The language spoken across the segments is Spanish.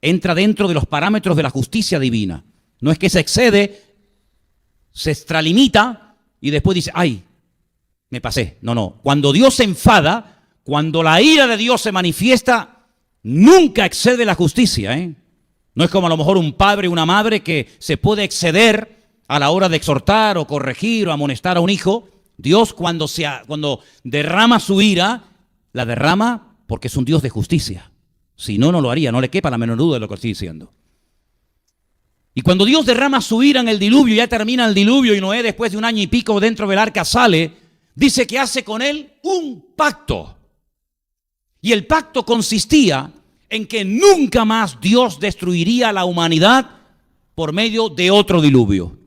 entra dentro de los parámetros de la justicia divina. No es que se excede, se extralimita y después dice, ay, me pasé. No, no. Cuando Dios se enfada, cuando la ira de Dios se manifiesta, nunca excede la justicia, ¿eh? No es como a lo mejor un padre o una madre que se puede exceder a la hora de exhortar o corregir o amonestar a un hijo. Dios cuando derrama su ira, la derrama porque es un Dios de justicia. Si no, no lo haría, no le quepa la menor duda de lo que estoy diciendo. Y cuando Dios derrama su ira en el diluvio, ya termina el diluvio y Noé después de 1 año y pico dentro del arca sale, dice que hace con él un pacto. Y el pacto consistía en que nunca más Dios destruiría a la humanidad por medio de otro diluvio.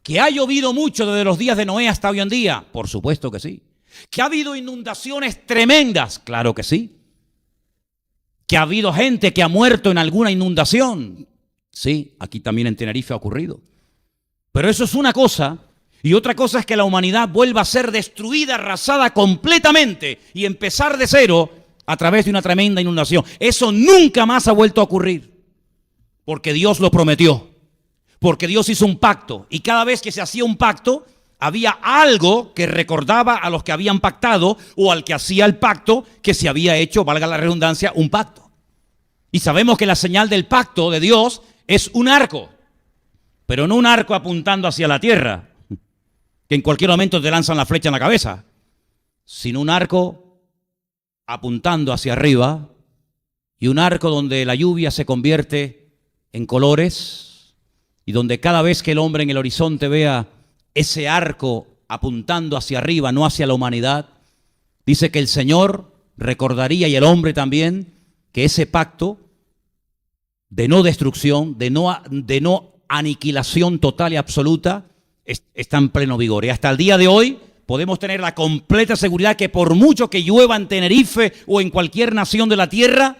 ¿Que ha llovido mucho desde los días de Noé hasta hoy en día? Por supuesto que sí. ¿Que ha habido inundaciones tremendas? Claro que sí. ¿Que ha habido gente que ha muerto en alguna inundación? Sí, aquí también en Tenerife ha ocurrido. Pero eso es una cosa, y otra cosa es que la humanidad vuelva a ser destruida, arrasada completamente y empezar de cero a través de una tremenda inundación. Eso nunca más ha vuelto a ocurrir, porque Dios lo prometió, porque Dios hizo un pacto, y cada vez que se hacía un pacto, había algo que recordaba a los que habían pactado o al que hacía el pacto que se había hecho, valga la redundancia, un pacto. Y sabemos que la señal del pacto de Dios es un arco, pero no un arco apuntando hacia la tierra, que en cualquier momento te lanzan la flecha en la cabeza, sino un arco apuntando hacia arriba, y un arco donde la lluvia se convierte en colores, y donde cada vez que el hombre en el horizonte vea ese arco apuntando hacia arriba, no hacia la humanidad, dice que el Señor recordaría, y el hombre también, que ese pacto de no destrucción, de no aniquilación total y absoluta, está en pleno vigor. Y hasta el día de hoy podemos tener la completa seguridad que por mucho que llueva en Tenerife o en cualquier nación de la tierra,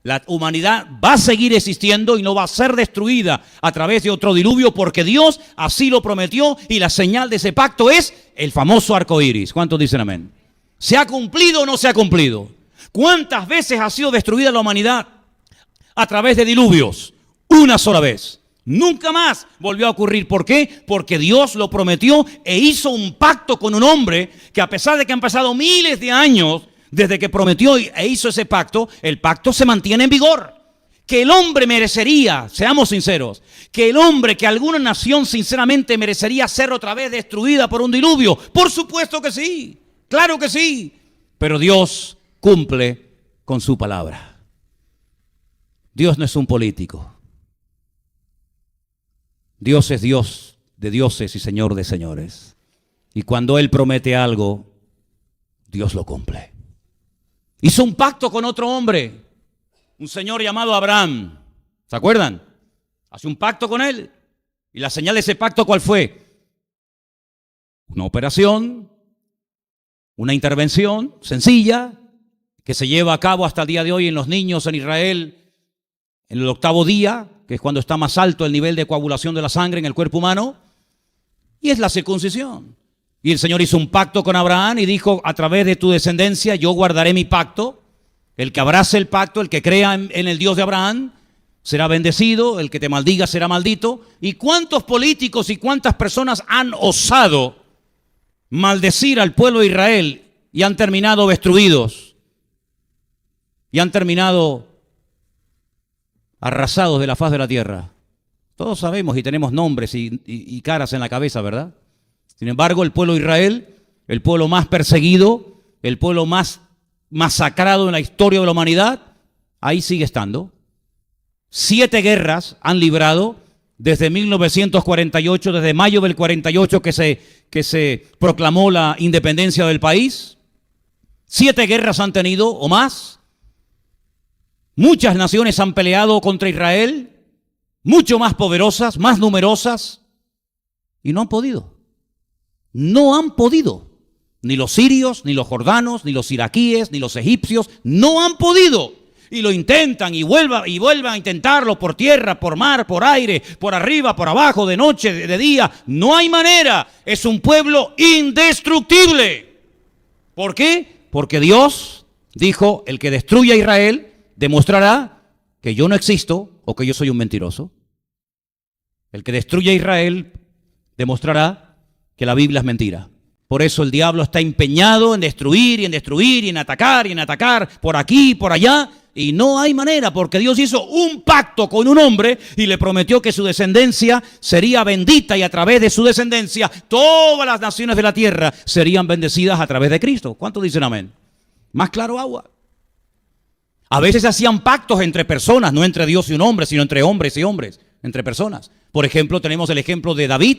la humanidad va a seguir existiendo y no va a ser destruida a través de otro diluvio, porque Dios así lo prometió, y la señal de ese pacto es el famoso arco iris. ¿Cuántos dicen amén? ¿Se ha cumplido o no se ha cumplido? ¿Cuántas veces ha sido destruida la humanidad a través de diluvios? Una sola vez. Nunca más volvió a ocurrir. ¿Por qué? Porque Dios lo prometió e hizo un pacto con un hombre que, a pesar de que han pasado miles de años desde que prometió e hizo ese pacto, el pacto se mantiene en vigor. Que el hombre merecería, seamos sinceros, que el hombre, que alguna nación sinceramente merecería ser otra vez destruida por un diluvio. Por supuesto que sí, claro que sí. Pero Dios cumple con su palabra. Dios no es un político. Dios es Dios de dioses y Señor de señores. Y cuando Él promete algo, Dios lo cumple. Hizo un pacto con otro hombre, un señor llamado Abraham. ¿Se acuerdan? Hace un pacto con él. ¿Y la señal de ese pacto cuál fue? Una operación, una intervención sencilla que se lleva a cabo hasta el día de hoy en los niños en Israel, en el 8º día, que es cuando está más alto el nivel de coagulación de la sangre en el cuerpo humano, y es la circuncisión. Y el Señor hizo un pacto con Abraham y dijo: a través de tu descendencia yo guardaré mi pacto. El que abrace el pacto, el que crea en el Dios de Abraham, será bendecido, el que te maldiga será maldito. ¿Y cuántos políticos y cuántas personas han osado maldecir al pueblo de Israel y han terminado destruidos? Y han terminado arrasados de la faz de la tierra. Todos sabemos y tenemos nombres y caras en la cabeza, ¿verdad? Sin embargo, el pueblo de Israel, el pueblo más perseguido, el pueblo más masacrado en la historia de la humanidad, ahí sigue estando. 7 guerras han librado desde 1948, desde mayo del 48 que se proclamó la independencia del país. 7 guerras han tenido o más. Muchas naciones han peleado contra Israel, mucho más poderosas, más numerosas, y no han podido. No han podido. Ni los sirios, ni los jordanos, ni los iraquíes, ni los egipcios, no han podido. Y lo intentan y vuelvan a intentarlo por tierra, por mar, por aire, por arriba, por abajo, de noche, de día. No hay manera. Es un pueblo indestructible. ¿Por qué? Porque Dios dijo: el que destruya a Israel demostrará que yo no existo o que yo soy un mentiroso. El que destruye a Israel demostrará que la Biblia es mentira. Por eso el diablo está empeñado en destruir y en destruir y en atacar por aquí y por allá. Y no hay manera, porque Dios hizo un pacto con un hombre y le prometió que su descendencia sería bendita, y a través de su descendencia todas las naciones de la tierra serían bendecidas a través de Cristo. ¿Cuántos dicen amén? Más claro agua. A veces se hacían pactos entre personas, no entre Dios y un hombre, sino entre hombres y hombres, entre personas. Por ejemplo, tenemos el ejemplo de David,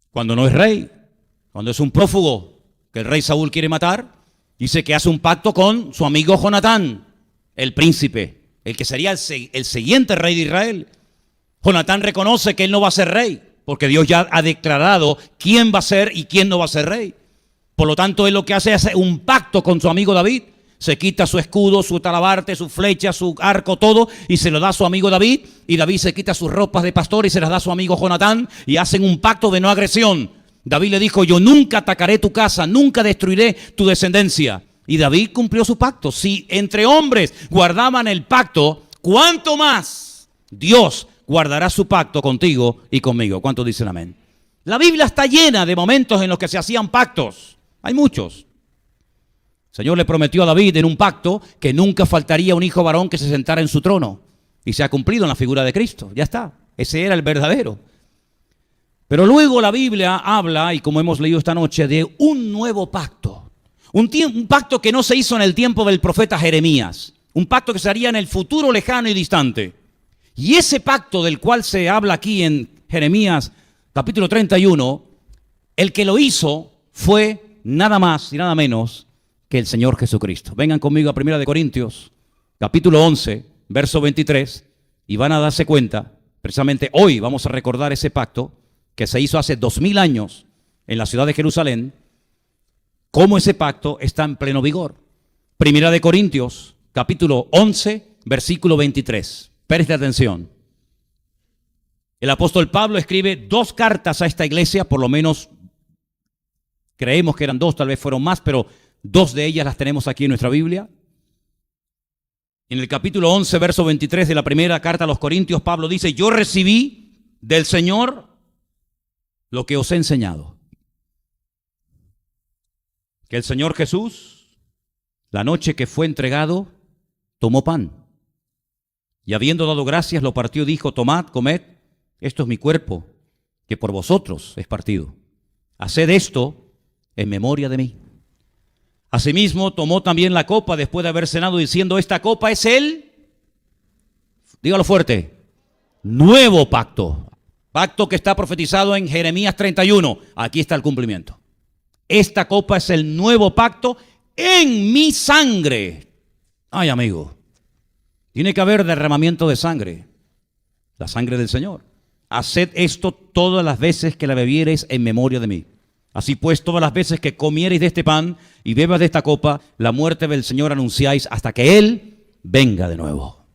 cuando no es rey, cuando es un prófugo que el rey Saúl quiere matar. Dice que hace un pacto con su amigo Jonatán, el príncipe, el que sería el siguiente rey de Israel. Jonatán reconoce que él no va a ser rey, porque Dios ya ha declarado quién va a ser y quién no va a ser rey. Por lo tanto, él lo que hace es un pacto con su amigo David. Se quita su escudo, su talabarte, su flecha, su arco, todo, y se lo da a su amigo David. Y David se quita sus ropas de pastor y se las da a su amigo Jonatán, y hacen un pacto de no agresión. David le dijo: yo nunca atacaré tu casa, nunca destruiré tu descendencia. Y David cumplió su pacto. Si entre hombres guardaban el pacto, ¿cuánto más Dios guardará su pacto contigo y conmigo? ¿Cuántos dicen amén? La Biblia está llena de momentos en los que se hacían pactos. Hay muchos. El Señor le prometió a David en un pacto que nunca faltaría un hijo varón que se sentara en su trono. Y se ha cumplido en la figura de Cristo. Ya está. Ese era el verdadero. Pero luego la Biblia habla, y como hemos leído esta noche, de un nuevo pacto. Un pacto que no se hizo en el tiempo del profeta Jeremías. Un pacto que se haría en el futuro lejano y distante. Y ese pacto del cual se habla aquí en Jeremías capítulo 31, el que lo hizo fue nada más y nada menos que el Señor Jesucristo. Vengan conmigo a 1 Corintios capítulo 11, verso 23, y van a darse cuenta, precisamente hoy vamos a recordar ese pacto que se hizo hace 2000 años en la ciudad de Jerusalén, cómo ese pacto está en pleno vigor. 1 Corintios, capítulo 11, versículo 23. Preste atención. El apóstol Pablo escribe 2 cartas a esta iglesia, por lo menos creemos que eran 2, tal vez fueron más, pero 2 de ellas las tenemos aquí en nuestra Biblia. En el capítulo 11, verso 23 de la primera carta a los Corintios, Pablo dice: yo recibí del Señor lo que os he enseñado. Que el Señor Jesús, la noche que fue entregado, tomó pan. Y habiendo dado gracias, lo partió y dijo: tomad, comed, esto es mi cuerpo, que por vosotros es partido. Haced esto en memoria de mí. Asimismo, tomó también la copa después de haber cenado, diciendo: esta copa es el, dígalo fuerte, nuevo pacto. Pacto que está profetizado en Jeremías 31. Aquí está el cumplimiento. Esta copa es el nuevo pacto en mi sangre. Ay, amigo, tiene que haber derramamiento de sangre, la sangre del Señor. Haced esto todas las veces que la bebiereis en memoria de mí. Así pues, todas las veces que comiereis de este pan y bebas de esta copa, la muerte del Señor anunciáis hasta que Él venga de nuevo.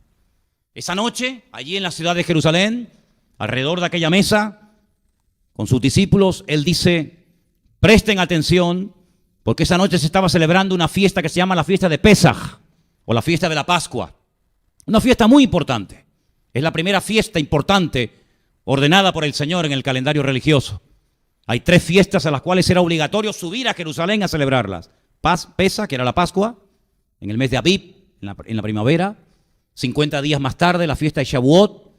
Esa noche, allí en la ciudad de Jerusalén, alrededor de aquella mesa, con sus discípulos, Él dice: presten atención, porque esa noche se estaba celebrando una fiesta que se llama la fiesta de Pesaj, o la fiesta de la Pascua. Una fiesta muy importante. Es la primera fiesta importante ordenada por el Señor en el calendario religioso. Hay 3 fiestas a las cuales era obligatorio subir a Jerusalén a celebrarlas. Pesaj, que era la Pascua, en el mes de Abib, en la primavera. 50 días más tarde, la fiesta de Shavuot,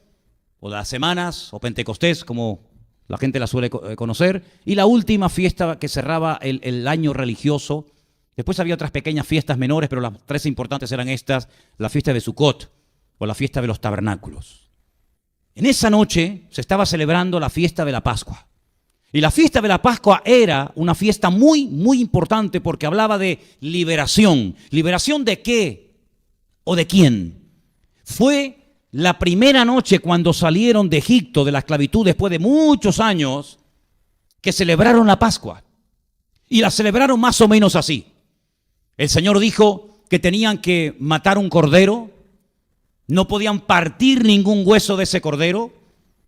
o de las semanas, o Pentecostés, como la gente la suele conocer. Y la última fiesta que cerraba el año religioso. Después había otras pequeñas fiestas menores, pero las 3 importantes eran estas: la fiesta de Sukkot, o la fiesta de los tabernáculos. En esa noche se estaba celebrando la fiesta de la Pascua. Y la fiesta de la Pascua era una fiesta muy, muy importante, porque hablaba de liberación. ¿Liberación de qué? ¿O de quién? Fue la primera noche cuando salieron de Egipto, de la esclavitud, después de muchos años, que celebraron la Pascua. Y la celebraron más o menos así. El Señor dijo que tenían que matar un cordero, no podían partir ningún hueso de ese cordero.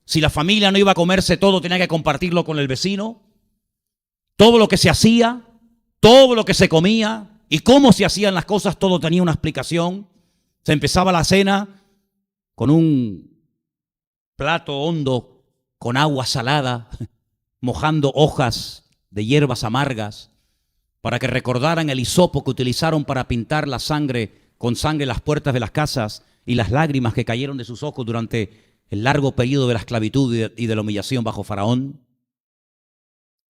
Si la familia no iba a comerse todo, tenía que compartirlo con el vecino. Todo lo que se hacía, todo lo que se comía y cómo se hacían las cosas, todo tenía una explicación. Se empezaba la cena con un plato hondo con agua salada, mojando hojas de hierbas amargas, para que recordaran el hisopo que utilizaron para pintar la sangre, con sangre las puertas de las casas y las lágrimas que cayeron de sus ojos durante el largo periodo de la esclavitud y de la humillación bajo Faraón.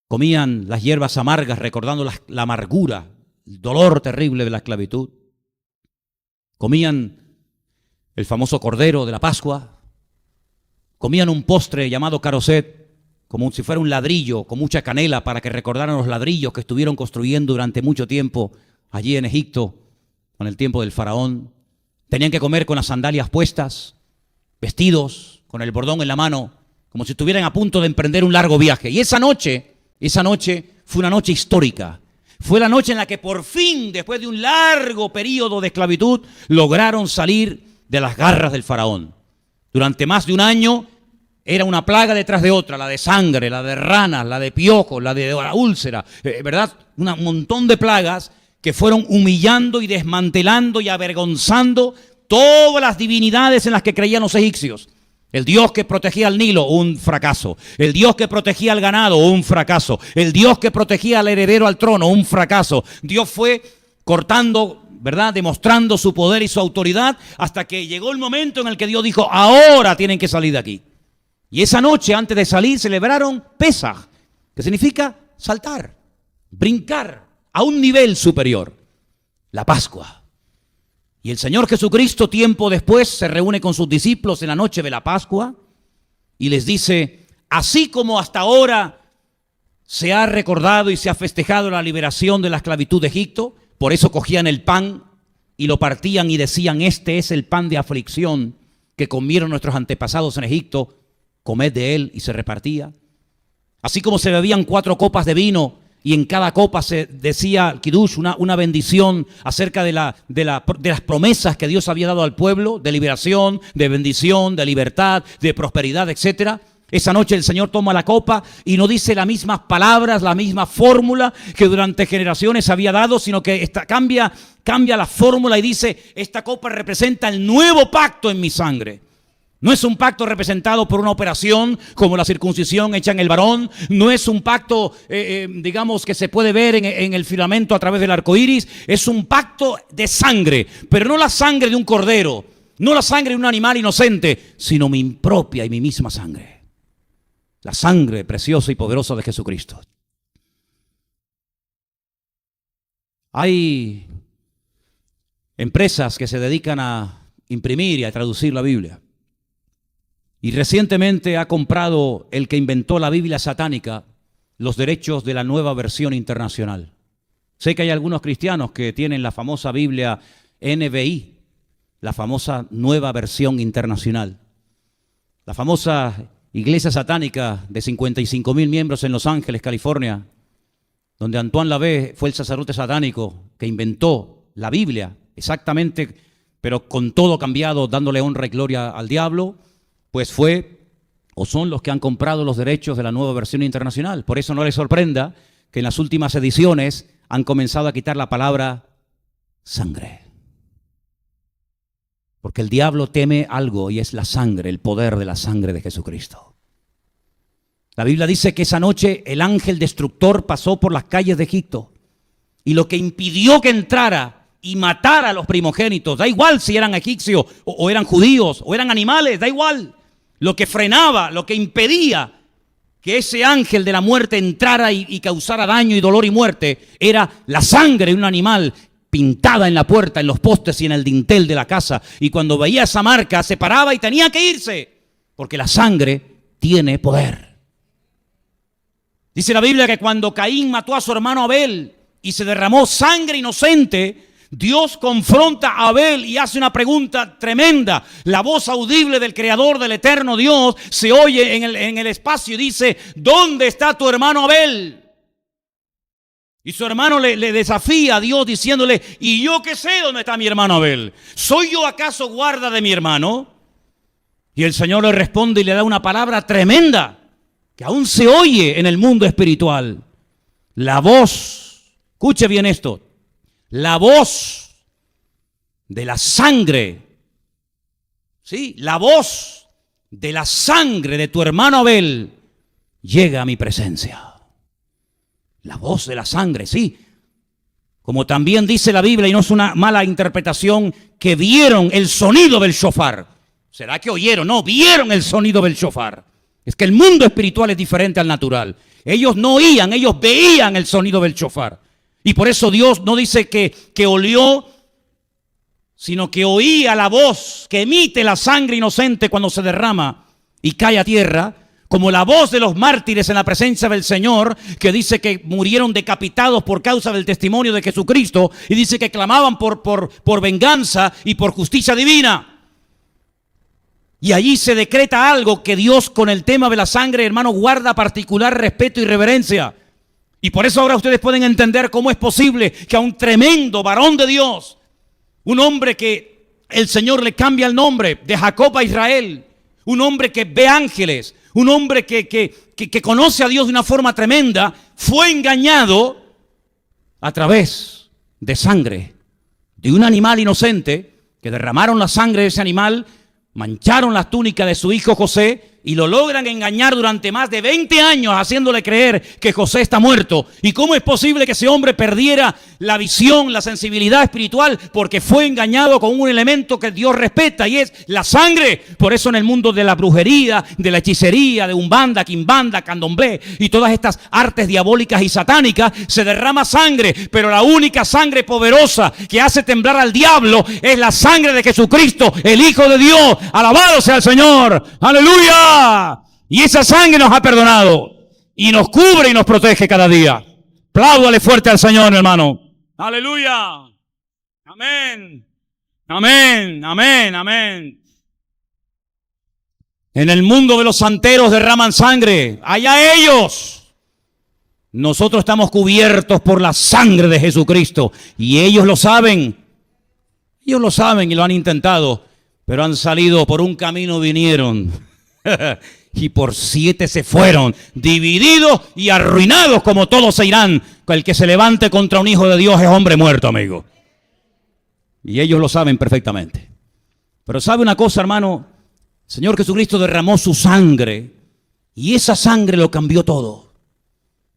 Comían las hierbas amargas recordando la amargura, el dolor terrible de la esclavitud. Comían el famoso cordero de la Pascua. Comían un postre llamado caroset, como si fuera un ladrillo con mucha canela, para que recordaran los ladrillos que estuvieron construyendo durante mucho tiempo allí en Egipto, con el tiempo del faraón. Tenían que comer con las sandalias puestas, vestidos, con el bordón en la mano, como si estuvieran a punto de emprender un largo viaje. Y esa noche fue una noche histórica. Fue la noche en la que por fin, después de un largo periodo de esclavitud, lograron salir de las garras del faraón. Durante más de un año era una plaga detrás de otra, la de sangre, la de ranas, la de piojos, la de la úlcera, ¿verdad? Un montón de plagas que fueron humillando y desmantelando y avergonzando todas las divinidades en las que creían los egipcios. El Dios que protegía al Nilo, un fracaso. El Dios que protegía al ganado, un fracaso. El Dios que protegía al heredero al trono, un fracaso. Dios fue cortando, ¿verdad?, demostrando su poder y su autoridad, hasta que llegó el momento en el que Dios dijo: ahora tienen que salir de aquí. Y esa noche, antes de salir, celebraron Pesaj, que significa saltar, brincar a un nivel superior, la Pascua. Y el Señor Jesucristo, tiempo después, se reúne con sus discípulos en la noche de la Pascua y les dice: así como hasta ahora se ha recordado y se ha festejado la liberación de la esclavitud de Egipto, por eso cogían el pan y lo partían y decían: este es el pan de aflicción que comieron nuestros antepasados en Egipto, comed de él, y se repartía. Así como se bebían 4 copas de vino y en cada copa se decía Kiddush, una bendición acerca de las promesas que Dios había dado al pueblo, de liberación, de bendición, de libertad, de prosperidad, etcétera. Esa noche el Señor toma la copa y no dice las mismas palabras, la misma fórmula que durante generaciones había dado, sino que cambia la fórmula y dice: esta copa representa el nuevo pacto en mi sangre. No es un pacto representado por una operación como la circuncisión hecha en el varón. No es un pacto, digamos, que se puede ver en el filamento a través del arco iris. Es un pacto de sangre, pero no la sangre de un cordero, no la sangre de un animal inocente, sino mi propia y mi misma sangre. La sangre preciosa y poderosa de Jesucristo. Hay empresas que se dedican a imprimir y a traducir la Biblia. Y recientemente ha comprado el que inventó la Biblia satánica los derechos de la nueva versión internacional. Sé que hay algunos cristianos que tienen la famosa Biblia NBI, la famosa nueva versión internacional. La famosa iglesia satánica de 55,000 miembros en Los Ángeles, California, donde Antoine Lavey fue el sacerdote satánico que inventó la Biblia, exactamente, pero con todo cambiado, dándole honra y gloria al diablo. Pues fue o son los que han comprado los derechos de la nueva versión internacional. Por eso no les sorprenda que en las últimas ediciones han comenzado a quitar la palabra sangre. Porque el diablo teme algo, y es la sangre, el poder de la sangre de Jesucristo. La Biblia dice que esa noche el ángel destructor pasó por las calles de Egipto, y lo que impidió que entrara y matara a los primogénitos, da igual si eran egipcios o eran judíos o eran animales, da igual. Lo que frenaba, lo que impedía que ese ángel de la muerte entrara y causara daño y dolor y muerte, era la sangre de un animal pintada en la puerta, en los postes y en el dintel de la casa. Y cuando veía esa marca se paraba y tenía que irse, porque la sangre tiene poder. Dice la Biblia que cuando Caín mató a su hermano Abel y se derramó sangre inocente, Dios confronta a Abel y hace una pregunta tremenda. La voz audible del Creador, del eterno Dios, se oye en el espacio y dice: ¿dónde está tu hermano Abel? Y su hermano le desafía a Dios diciéndole: ¿y yo qué sé dónde está mi hermano Abel? ¿Soy yo acaso guarda de mi hermano? Y el Señor le responde y le da una palabra tremenda que aún se oye en el mundo espiritual. La voz, escuche bien esto, la voz de la sangre, ¿sí? La voz de la sangre de tu hermano Abel llega a mi presencia. La voz de la sangre, sí. Como también dice la Biblia, y no es una mala interpretación, que vieron el sonido del shofar. ¿Será que oyeron? No, vieron el sonido del shofar. Es que el mundo espiritual es diferente al natural. Ellos no oían, ellos veían el sonido del shofar. Y por eso Dios no dice que olió, sino que oía la voz que emite la sangre inocente cuando se derrama y cae a tierra, como la voz de los mártires en la presencia del Señor, que dice que murieron decapitados por causa del testimonio de Jesucristo, y dice que clamaban por venganza y por justicia divina. Y allí se decreta algo que Dios, con el tema de la sangre, hermano, guarda particular respeto y reverencia. Y por eso ahora ustedes pueden entender cómo es posible que a un tremendo varón de Dios, un hombre que el Señor le cambia el nombre de Jacob a Israel, un hombre que ve ángeles, un hombre que conoce a Dios de una forma tremenda, fue engañado a través de sangre de un animal inocente, que derramaron la sangre de ese animal, mancharon las túnicas de su hijo José y lo logran engañar durante más de 20 años, haciéndole creer que José está muerto. ¿Y cómo es posible que ese hombre perdiera la visión, la sensibilidad espiritual? Porque fue engañado con un elemento que Dios respeta, y es la sangre. Por eso en el mundo de la brujería, de la hechicería, de umbanda, quimbanda, candomblé y todas estas artes diabólicas y satánicas, se derrama sangre. Pero la única sangre poderosa que hace temblar al diablo es la sangre de Jesucristo, el Hijo de Dios. Alabado sea el Señor. ¡Aleluya! Y esa sangre nos ha perdonado y nos cubre y nos protege cada día. Apláudale fuerte al Señor, hermano. Aleluya. Amén. Amén. Amén. Amén. En el mundo de los santeros derraman sangre. Allá ellos. Nosotros estamos cubiertos por la sangre de Jesucristo. Y ellos lo saben. Ellos lo saben y lo han intentado. Pero han salido por un camino, vinieron. Y por 7 se fueron, divididos y arruinados, como todos se irán. El que se levante contra un hijo de Dios es hombre muerto, amigo. Y ellos lo saben perfectamente. Pero sabe una cosa, hermano, el Señor Jesucristo derramó su sangre y esa sangre lo cambió todo.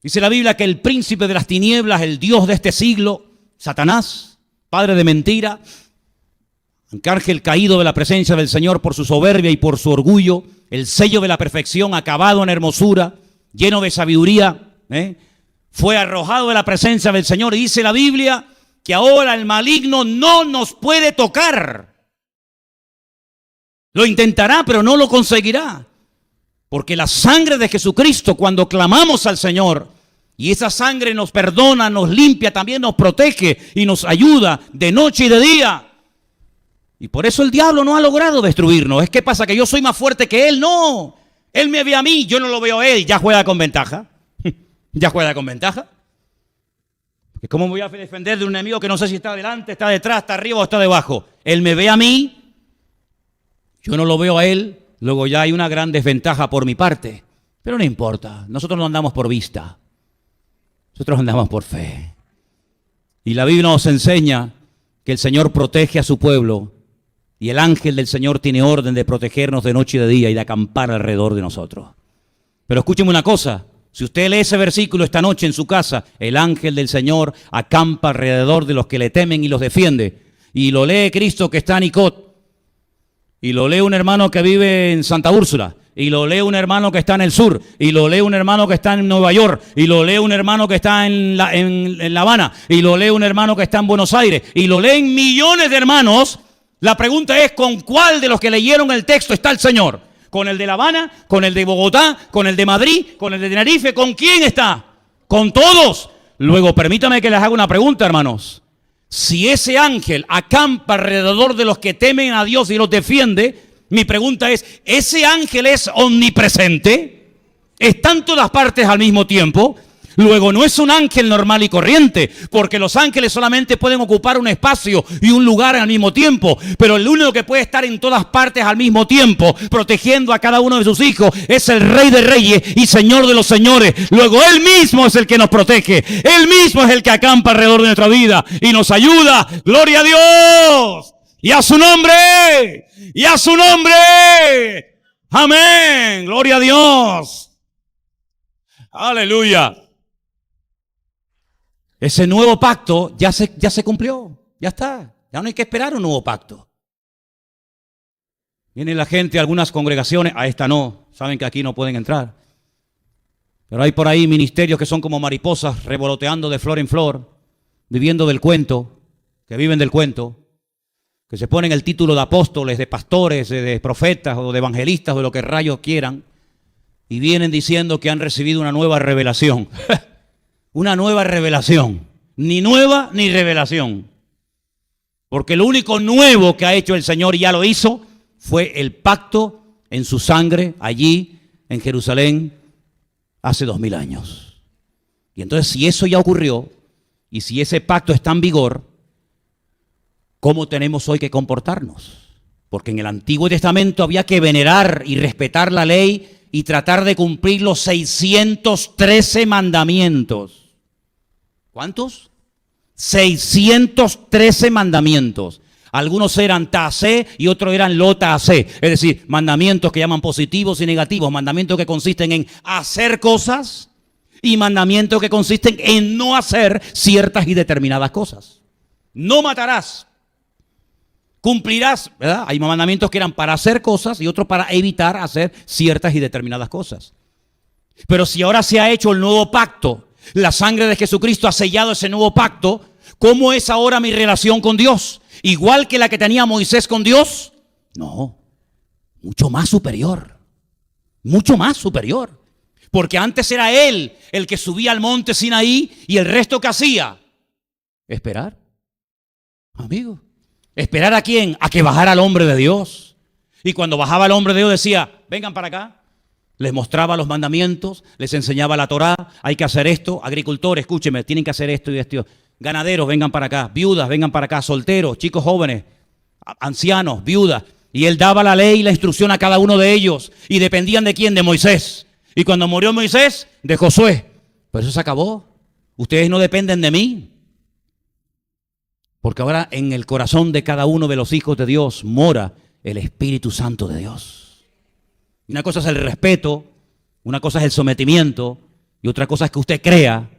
Dice la Biblia que el príncipe de las tinieblas, el Dios de este siglo, Satanás, padre de mentira, arcángel caído de la presencia del Señor por su soberbia y por su orgullo, el sello de la perfección, acabado en hermosura, lleno de sabiduría, fue arrojado de la presencia del Señor. Y dice la Biblia que ahora el maligno no nos puede tocar. Lo intentará, pero no lo conseguirá. Porque la sangre de Jesucristo, cuando clamamos al Señor, y esa sangre nos perdona, nos limpia, también nos protege y nos ayuda de noche y de día. Y por eso el diablo no ha logrado destruirnos. ¿Es que pasa? ¿Que yo soy más fuerte que él? No. Él me ve a mí, yo no lo veo a él. Ya juega con ventaja. Ya juega con ventaja. ¿Cómo me voy a defender de un enemigo que no sé si está adelante, está detrás, está arriba o está debajo? Él me ve a mí, yo no lo veo a él. Luego ya hay una gran desventaja por mi parte. Pero no importa. Nosotros no andamos por vista. Nosotros andamos por fe. Y la Biblia nos enseña que el Señor protege a su pueblo. Y el ángel del Señor tiene orden de protegernos de noche y de día y de acampar alrededor de nosotros. Pero escúcheme una cosa, si usted lee ese versículo esta noche en su casa, el ángel del Señor acampa alrededor de los que le temen y los defiende. Y lo lee Cristo que está en Icot, y lo lee un hermano que vive en Santa Úrsula, y lo lee un hermano que está en el sur, y lo lee un hermano que está en Nueva York, y lo lee un hermano que está en La Habana, y lo lee un hermano que está en Buenos Aires, y lo leen millones de hermanos. La pregunta es, ¿con cuál de los que leyeron el texto está el Señor? ¿Con el de La Habana? ¿Con el de Bogotá? ¿Con el de Madrid? ¿Con el de Tenerife? ¿Con quién está? Con todos. Luego, permítame que les haga una pregunta, hermanos. Si ese ángel acampa alrededor de los que temen a Dios y los defiende, mi pregunta es, ¿ese ángel es omnipresente? ¿Está en todas partes al mismo tiempo? Luego, no es un ángel normal y corriente, porque los ángeles solamente pueden ocupar un espacio y un lugar al mismo tiempo, pero el único que puede estar en todas partes al mismo tiempo, protegiendo a cada uno de sus hijos, es el Rey de Reyes y Señor de los Señores. Luego, Él mismo es el que nos protege, Él mismo es el que acampa alrededor de nuestra vida y nos ayuda. ¡Gloria a Dios! Y a su nombre. Y a su nombre. Amén. Gloria a Dios. Aleluya. Ese nuevo pacto ya se cumplió. Ya está. Ya no hay que esperar un nuevo pacto. Viene la gente a algunas congregaciones, a esta no. Saben que aquí no pueden entrar. Pero hay por ahí ministerios que son como mariposas revoloteando de flor en flor, viviendo del cuento, que viven del cuento, que se ponen el título de apóstoles, de pastores, de profetas o de evangelistas o de lo que rayos quieran, y vienen diciendo que han recibido una nueva revelación. Una nueva revelación. Ni nueva ni revelación. Porque lo único nuevo que ha hecho el Señor, y ya lo hizo, fue el pacto en su sangre allí en Jerusalén hace 2000 años. Y entonces, si eso ya ocurrió y si ese pacto está en vigor, ¿cómo tenemos hoy que comportarnos? Porque en el Antiguo Testamento había que venerar y respetar la ley y tratar de cumplir los 613 mandamientos. ¿Cuántos? 613 mandamientos. Algunos eran tasé y otros eran lo tasé. Es decir, mandamientos que llaman positivos y negativos. Mandamientos que consisten en hacer cosas y mandamientos que consisten en no hacer ciertas y determinadas cosas. No matarás. Cumplirás, ¿verdad? Hay mandamientos que eran para hacer cosas y otros para evitar hacer ciertas y determinadas cosas. Pero si ahora se ha hecho el nuevo pacto, la sangre de Jesucristo ha sellado ese nuevo pacto, ¿cómo es ahora mi relación con Dios? ¿Igual que la que tenía Moisés con Dios? No, mucho más superior. Mucho más superior. Porque antes era él el que subía al monte Sinaí y el resto que hacía. Esperar. Amigo. ¿Esperar a quién? A que bajara el hombre de Dios. Y cuando bajaba el hombre de Dios decía, vengan para acá. Les mostraba los mandamientos, les enseñaba la Torá, hay que hacer esto. Agricultores, escúcheme, tienen que hacer esto y esto. Ganaderos, vengan para acá. Viudas, vengan para acá. Solteros, chicos jóvenes, ancianos, viudas. Y él daba la ley y la instrucción a cada uno de ellos. Y dependían de quién, de Moisés. Y cuando murió Moisés, de Josué. Pero eso se acabó. Ustedes no dependen de mí. Porque ahora en el corazón de cada uno de los hijos de Dios mora el Espíritu Santo de Dios. Una cosa es el respeto, una cosa es el sometimiento y otra cosa es que usted crea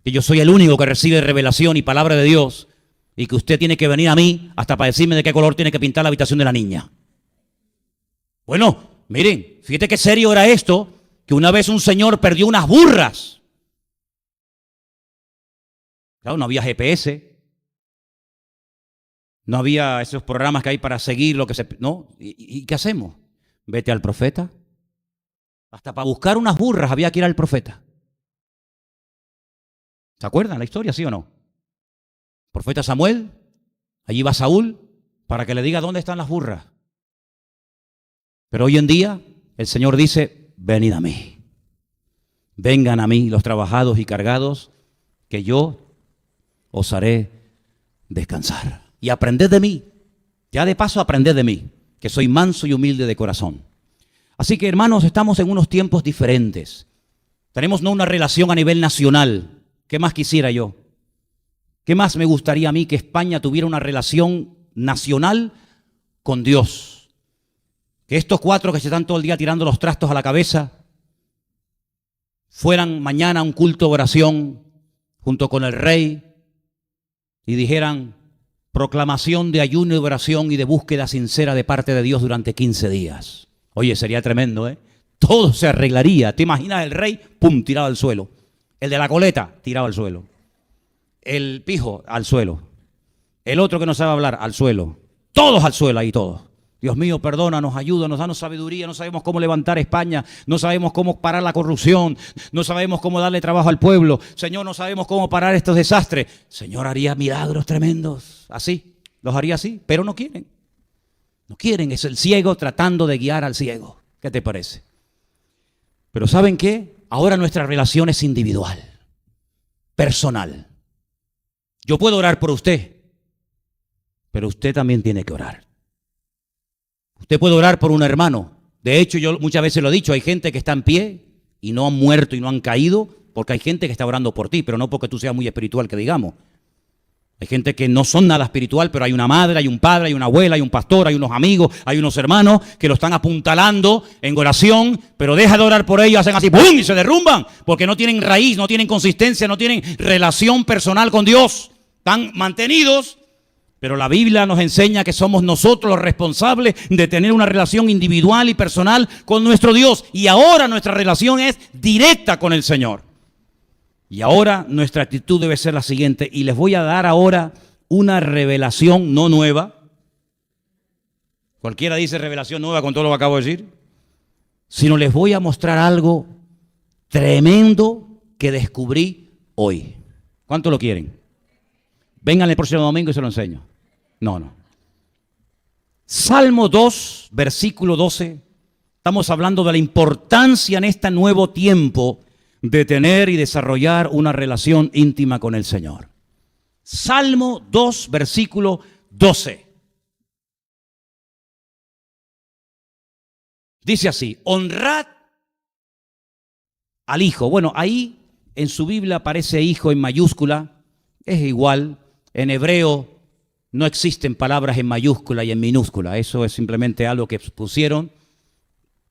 que yo soy el único que recibe revelación y palabra de Dios y que usted tiene que venir a mí hasta para decirme de qué color tiene que pintar la habitación de la niña. Bueno, miren, fíjate qué serio era esto, que una vez un señor perdió unas burras. Claro, no había GPS, no había esos programas que hay para seguir lo que se... ¿No? ¿Y qué hacemos? Vete al profeta. Hasta para buscar unas burras había que ir al profeta. ¿Se acuerdan la historia, sí o no? Profeta Samuel, allí va Saúl para que le diga dónde están las burras. Pero hoy en día el Señor dice, venid a mí. Vengan a mí los trabajados y cargados, que yo os haré descansar. Y aprended de mí. Ya de paso aprended de mí, que soy manso y humilde de corazón. Así que, hermanos, estamos en unos tiempos diferentes. Tenemos no una relación a nivel nacional. ¿Qué más quisiera yo? ¿Qué más me gustaría a mí que España tuviera una relación nacional con Dios? Que estos cuatro que se están todo el día tirando los trastos a la cabeza fueran mañana a un culto de oración junto con el rey y dijeran proclamación de ayuno y oración y de búsqueda sincera de parte de Dios durante 15 días. Oye, sería tremendo, ¿eh? Todo se arreglaría. ¿Te imaginas el rey? ¡Pum! Tirado al suelo. El de la coleta, tirado al suelo. El pijo, al suelo. El otro que no sabe hablar, al suelo. Todos al suelo ahí, todos. Dios mío, perdónanos, ayúdanos, danos sabiduría. No sabemos cómo levantar España. No sabemos cómo parar la corrupción. No sabemos cómo darle trabajo al pueblo. Señor, no sabemos cómo parar estos desastres. Señor, haría milagros tremendos. Así, los haría así, pero no quieren. No quieren, es el ciego tratando de guiar al ciego. ¿Qué te parece? Pero ¿saben qué? Ahora nuestra relación es individual, personal. Yo puedo orar por usted, pero usted también tiene que orar. Usted puede orar por un hermano. De hecho, yo muchas veces lo he dicho, hay gente que está en pie y no han muerto y no han caído, porque hay gente que está orando por ti, pero no porque tú seas muy espiritual, que digamos. Hay gente que no son nada espiritual, pero hay una madre, hay un padre, hay una abuela, hay un pastor, hay unos amigos, hay unos hermanos que lo están apuntalando en oración, pero deja de orar por ellos, hacen así, ¡pum!, y se derrumban, porque no tienen raíz, no tienen consistencia, no tienen relación personal con Dios. Están mantenidos, pero la Biblia nos enseña que somos nosotros los responsables de tener una relación individual y personal con nuestro Dios. Y ahora nuestra relación es directa con el Señor. Y ahora nuestra actitud debe ser la siguiente, y les voy a dar ahora una revelación no nueva. Cualquiera dice revelación nueva con todo lo que acabo de decir. Sino les voy a mostrar algo tremendo que descubrí hoy. ¿Cuánto lo quieren? Vengan el próximo domingo y se lo enseño. No. Salmo 2, versículo 12. Estamos hablando de la importancia en este nuevo tiempo de tener y desarrollar una relación íntima con el Señor. Salmo 2, versículo 12. Dice así, honrad al Hijo. Bueno, ahí en su Biblia aparece Hijo en mayúscula, es igual. En hebreo no existen palabras en mayúscula y en minúscula, eso es simplemente algo que pusieron.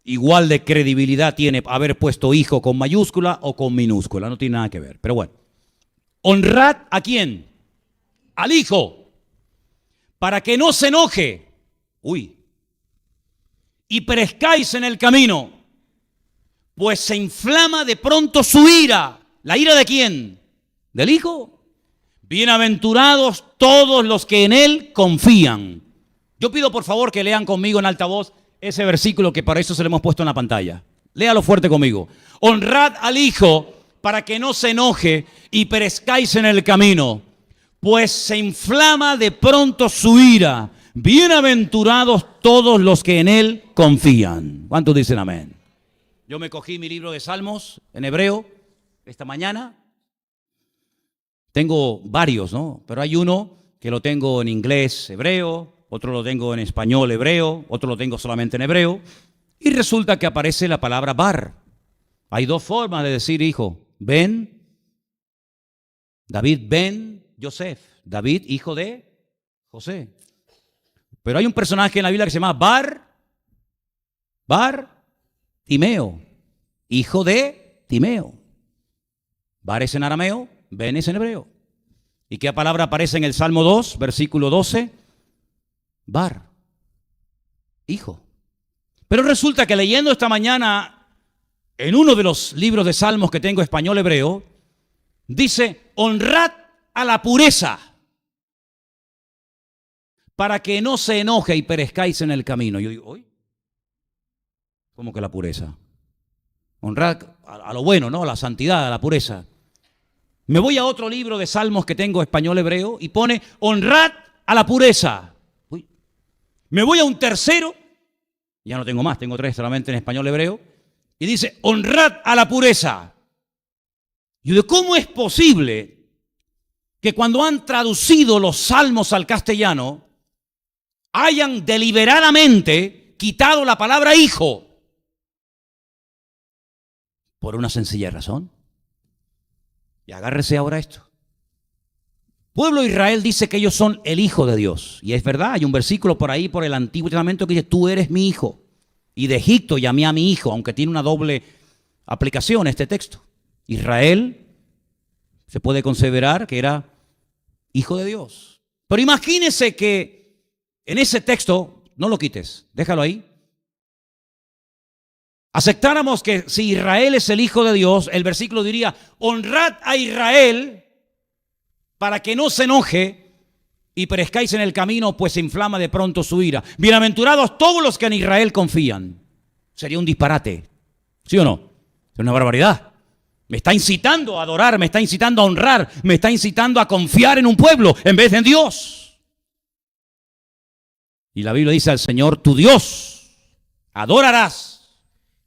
Igual de credibilidad tiene haber puesto hijo con mayúscula o con minúscula, no tiene nada que ver. Pero bueno, honrad ¿a quién? Al Hijo, para que no se enoje, y perezcáis en el camino, pues se inflama de pronto su ira. ¿La ira de quién? ¿Del Hijo? Bienaventurados todos los que en Él confían. Yo pido por favor que lean conmigo en alta voz ese versículo que para eso se lo hemos puesto en la pantalla. Léalo fuerte conmigo. Honrad al Hijo para que no se enoje y perezcáis en el camino, pues se inflama de pronto su ira. Bienaventurados todos los que en Él confían. ¿Cuántos dicen amén? Yo me cogí mi libro de Salmos en hebreo esta mañana. Tengo varios, ¿no? Pero hay uno que lo tengo en inglés, hebreo, otro lo tengo en español, hebreo, otro lo tengo solamente en hebreo. Y resulta que aparece la palabra bar. Hay dos formas de decir hijo. Ben, David ben Yosef. David, hijo de José. Pero hay un personaje en la Biblia que se llama Bar Timeo, hijo de Timeo. Bar es en arameo, Ben es en hebreo. ¿Y qué palabra aparece en el Salmo 2, versículo 12? Bar, hijo. Pero resulta que leyendo esta mañana en uno de los libros de Salmos que tengo español hebreo, dice, honrad a la pureza para que no se enoje y perezcáis en el camino. Yo digo, ¿oye? ¿Cómo que la pureza? Honrad a lo bueno, ¿no? A la santidad, a la pureza. Me voy a otro libro de Salmos que tengo español hebreo y pone, honrad a la pureza. Uy. Me voy a un tercero, ya no tengo más, tengo tres solamente en español hebreo, y dice, honrad a la pureza. Y yo digo, ¿cómo es posible que cuando han traducido los salmos al castellano, hayan deliberadamente quitado la palabra hijo? Por una sencilla razón. Y agárrese ahora esto. Pueblo de Israel dice que ellos son el hijo de Dios. Y es verdad, hay un versículo por ahí, por el Antiguo Testamento, que dice, tú eres mi hijo. Y de Egipto llamé a mi hijo, aunque tiene una doble aplicación este texto. Israel se puede considerar que era hijo de Dios. Pero imagínese que en ese texto, no lo quites, déjalo ahí. Aceptáramos que si Israel es el hijo de Dios, el versículo diría, honrad a Israel para que no se enoje y perezcáis en el camino, pues se inflama de pronto su ira. Bienaventurados todos los que en Israel confían. Sería un disparate, ¿sí o no? Es una barbaridad. Me está incitando a adorar, me está incitando a honrar, me está incitando a confiar en un pueblo en vez de en Dios. Y la Biblia dice al Señor, tu Dios, adorarás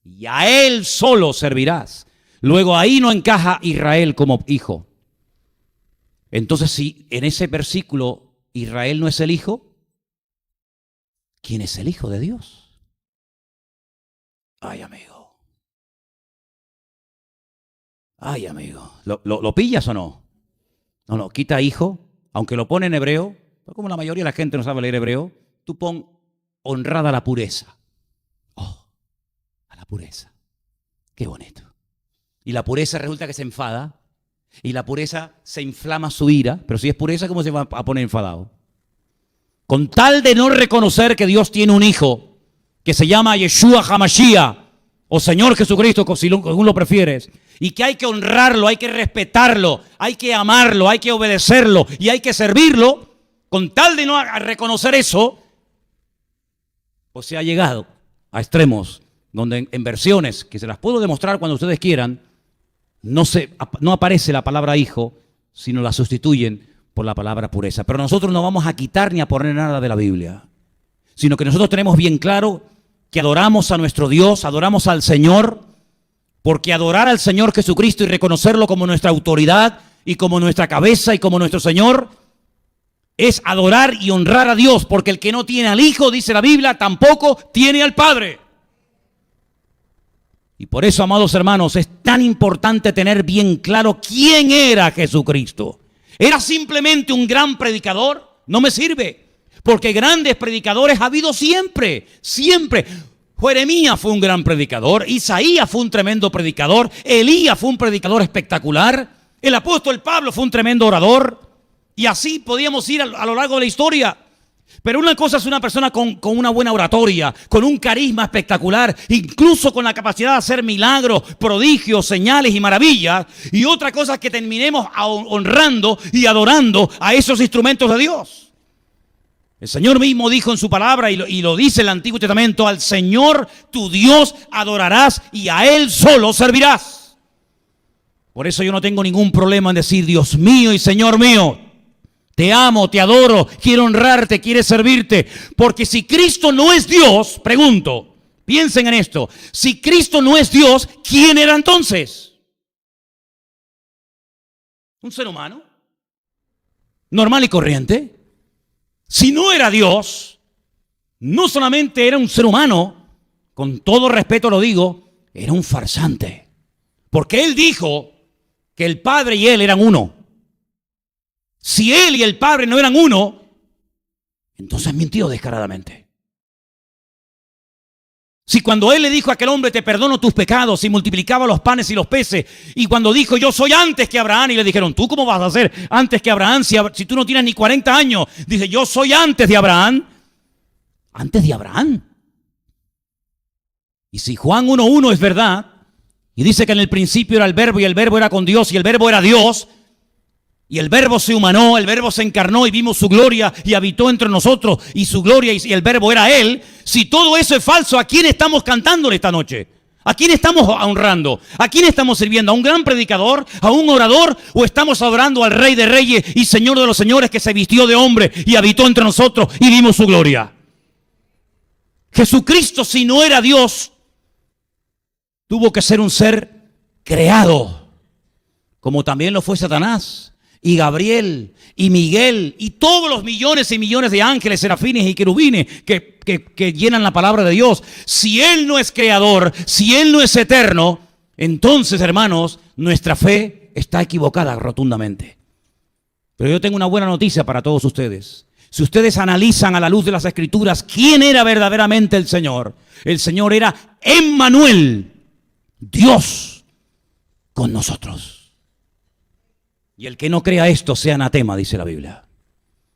y a Él solo servirás. Luego ahí no encaja Israel como hijo. Entonces, si en ese versículo Israel no es el hijo, ¿quién es el hijo de Dios? Ay, amigo. Ay, amigo. ¿Lo pillas o no? No, quita hijo. aunque lo pone en hebreo, como la mayoría de la gente no sabe leer hebreo, tú pon honrada la pureza. Oh, a la pureza. Qué bonito. Y la pureza resulta que se enfada, y la pureza se inflama su ira, pero si es pureza, ¿cómo se va a poner enfadado? Con tal de no reconocer que Dios tiene un hijo, que se llama Yeshua HaMashiach, o Señor Jesucristo, según lo prefieres, y que hay que honrarlo, hay que respetarlo, hay que amarlo, hay que obedecerlo y hay que servirlo, con tal de no reconocer eso, pues se ha llegado a extremos donde en versiones, que se las puedo demostrar cuando ustedes quieran, no aparece la palabra hijo, sino la sustituyen por la palabra pureza. Pero nosotros no vamos a quitar ni a poner nada de la Biblia, sino que nosotros tenemos bien claro que adoramos a nuestro Dios, adoramos al Señor, porque adorar al Señor Jesucristo y reconocerlo como nuestra autoridad y como nuestra cabeza y como nuestro Señor es adorar y honrar a Dios, porque el que no tiene al Hijo, dice la Biblia, tampoco tiene al Padre. Y por eso, amados hermanos, es tan importante tener bien claro quién era Jesucristo. ¿Era simplemente un gran predicador? No me sirve, porque grandes predicadores ha habido siempre, siempre. Jeremías fue un gran predicador, Isaías fue un tremendo predicador, Elías fue un predicador espectacular, el apóstol Pablo fue un tremendo orador, y así podíamos ir a lo largo de la historia. Pero una cosa es una persona con una buena oratoria, con un carisma espectacular, incluso con la capacidad de hacer milagros, prodigios, señales y maravillas. Y otra cosa es que terminemos honrando y adorando a esos instrumentos de Dios. El Señor mismo dijo en su palabra, y lo dice el Antiguo Testamento: al Señor tu Dios adorarás y a Él solo servirás. Por eso yo no tengo ningún problema en decir: Dios mío y Señor mío, te amo, te adoro, quiero honrarte, quiero servirte. Porque si Cristo no es Dios, pregunto, piensen en esto, si Cristo no es Dios, ¿quién era entonces? ¿Un ser humano? ¿Normal y corriente? Si no era Dios, no solamente era un ser humano, con todo respeto lo digo, era un farsante. Porque Él dijo que el Padre y Él eran uno. Si Él y el Padre no eran uno, entonces mintió descaradamente. Si cuando Él le dijo a aquel hombre: te perdono tus pecados, y multiplicaba los panes y los peces, y cuando dijo: yo soy antes que Abraham, y le dijeron: ¿tú cómo vas a ser antes que Abraham si tú no tienes ni 40 años? Dice: yo soy antes de Abraham. Antes de Abraham. Y si Juan 1:1 es verdad, y dice que en el principio era el Verbo, y el Verbo era con Dios, y el Verbo era Dios, y el Verbo se humanó, el Verbo se encarnó y vimos su gloria y habitó entre nosotros, y su gloria y el Verbo era Él. Si todo eso es falso, ¿a quién estamos cantándole esta noche? ¿A quién estamos honrando? ¿A quién estamos sirviendo? ¿A un gran predicador? ¿A un orador? ¿O estamos adorando al Rey de Reyes y Señor de los Señores, que se vistió de hombre y habitó entre nosotros y vimos su gloria? Jesucristo, si no era Dios, tuvo que ser un ser creado, como también lo fue Satanás, y Gabriel, y Miguel, y todos los millones y millones de ángeles, serafines y querubines que llenan la palabra de Dios. Si Él no es creador, si Él no es eterno, entonces, hermanos, nuestra fe está equivocada rotundamente. Pero yo tengo una buena noticia para todos ustedes. Si ustedes analizan a la luz de las Escrituras quién era verdaderamente el Señor era Emmanuel, Dios con nosotros. Y el que no crea esto sea anatema, dice la Biblia.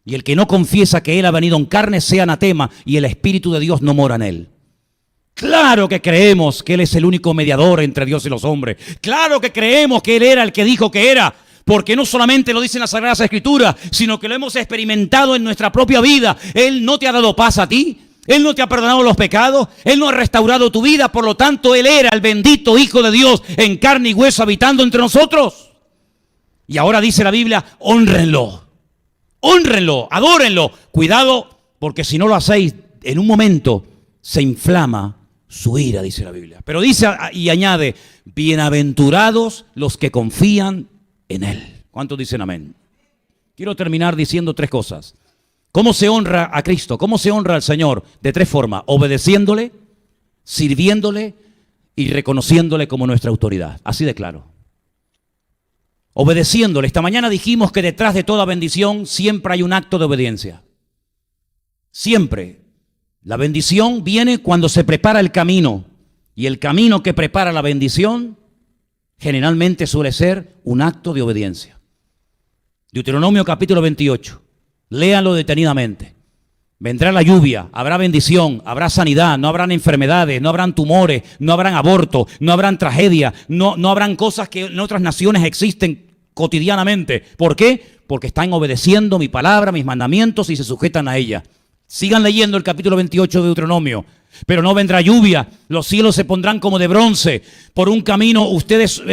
Y el que no confiesa que Él ha venido en carne sea anatema, y el Espíritu de Dios no mora en él. Claro que creemos que Él es el único mediador entre Dios y los hombres. Claro que creemos que Él era el que dijo que era, porque no solamente lo dicen las Sagradas Escrituras, sino que lo hemos experimentado en nuestra propia vida. Él no te ha dado paz a ti. Él no te ha perdonado los pecados. Él no ha restaurado tu vida. Por lo tanto, Él era el bendito Hijo de Dios en carne y hueso habitando entre nosotros. Y ahora dice la Biblia: hónrenlo, hónrenlo, adórenlo. Cuidado, porque si no lo hacéis, en un momento se inflama su ira, dice la Biblia. Pero dice y añade: bienaventurados los que confían en Él. ¿Cuántos dicen amén? Quiero terminar diciendo tres cosas. ¿Cómo se honra a Cristo? ¿Cómo se honra al Señor? De tres formas: obedeciéndole, sirviéndole y reconociéndole como nuestra autoridad. Así de claro. obedeciéndole. Esta mañana dijimos que detrás de toda bendición siempre hay un acto de obediencia. Siempre. La bendición viene cuando se prepara el camino. Y el camino que prepara la bendición generalmente suele ser un acto de obediencia. Deuteronomio capítulo 28. Léanlo detenidamente. Vendrá la lluvia, habrá bendición, habrá sanidad, no habrán enfermedades, no habrán tumores, no habrán abortos, no habrán tragedias, no habrán cosas que en otras naciones existen cotidianamente. ¿Por qué? Porque están obedeciendo mi palabra, mis mandamientos y se sujetan a ella. Sigan leyendo el capítulo 28 de Deuteronomio. Pero no vendrá lluvia, los cielos se pondrán como de bronce. Por un camino ustedes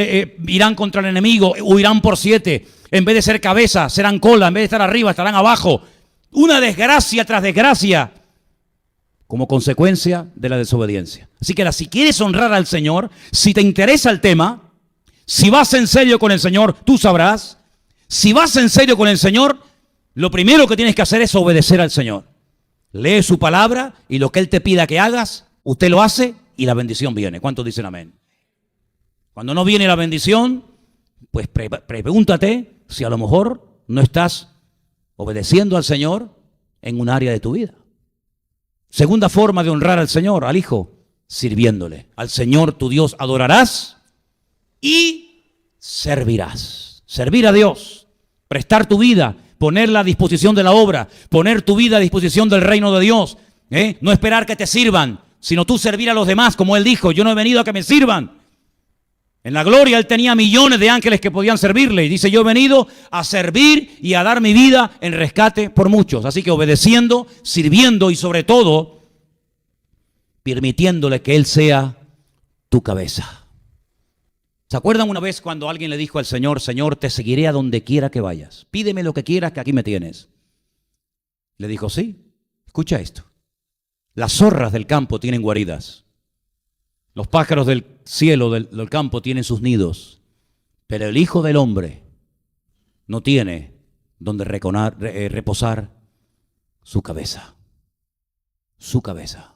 irán contra el enemigo, huirán por 7. En vez de ser cabeza, serán cola. En vez de estar arriba, estarán abajo. Una desgracia tras desgracia como consecuencia de la desobediencia. Así que si quieres honrar al Señor, si te interesa el tema, si vas en serio con el Señor, tú sabrás. Si vas en serio con el Señor, lo primero que tienes que hacer es obedecer al Señor. Lee su palabra y lo que Él te pida que hagas, usted lo hace y la bendición viene. ¿Cuántos dicen amén? Cuando no viene la bendición, pues pregúntate si a lo mejor no estás obedeciendo al Señor en un área de tu vida. Segunda forma de honrar al Señor, al Hijo, sirviéndole. Al Señor tu Dios adorarás y servirás. Servir a Dios, prestar tu vida, ponerla a disposición de la obra, poner tu vida a disposición del reino de Dios. No esperar que te sirvan, sino tú servir a los demás, como Él dijo, yo no he venido a que me sirvan. En la gloria Él tenía millones de ángeles que podían servirle. Y dice, yo he venido a servir y a dar mi vida en rescate por muchos. Así que obedeciendo, sirviendo y sobre todo, permitiéndole que Él sea tu cabeza. ¿Se acuerdan una vez cuando alguien le dijo al Señor, Señor, te seguiré a donde quiera que vayas? Pídeme lo que quieras, que aquí me tienes. Le dijo, sí, escucha esto. Las zorras del campo tienen guaridas. Los pájaros del cielo, del campo, tienen sus nidos. Pero el Hijo del Hombre no tiene donde reposar su cabeza. Su cabeza.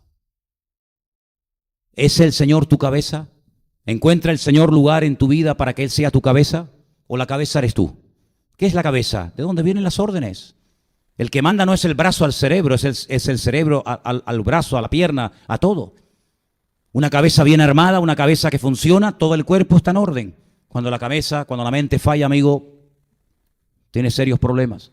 ¿Es el Señor tu cabeza? ¿Encuentra el Señor lugar en tu vida para que Él sea tu cabeza? ¿O la cabeza eres tú? ¿Qué es la cabeza? ¿De dónde vienen las órdenes? El que manda no es el brazo al cerebro, es el cerebro al brazo, a la pierna, a todo. Una cabeza bien armada, una cabeza que funciona, todo el cuerpo está en orden. Cuando la mente falla, amigo, tienes serios problemas.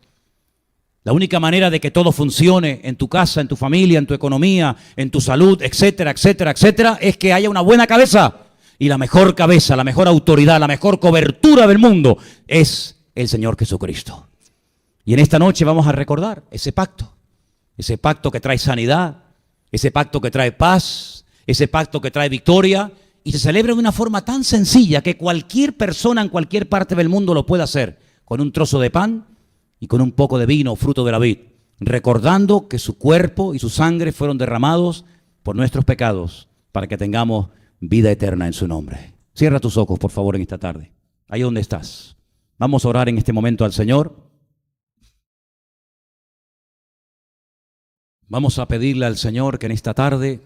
La única manera de que todo funcione en tu casa, en tu familia, en tu economía, en tu salud, etcétera, etcétera, etcétera, es que haya una buena cabeza. Y la mejor cabeza, la mejor autoridad, la mejor cobertura del mundo es el Señor Jesucristo. Y en esta noche vamos a recordar ese pacto que trae sanidad, ese pacto que trae paz, ese pacto que trae victoria, y se celebra de una forma tan sencilla que cualquier persona en cualquier parte del mundo lo puede hacer, con un trozo de pan y con un poco de vino, fruto de la vid, recordando que su cuerpo y su sangre fueron derramados por nuestros pecados, para que tengamos vida eterna en su nombre. Cierra tus ojos, por favor, en esta tarde, ahí donde estás. Vamos a orar en este momento al Señor. Vamos a pedirle al Señor que en esta tarde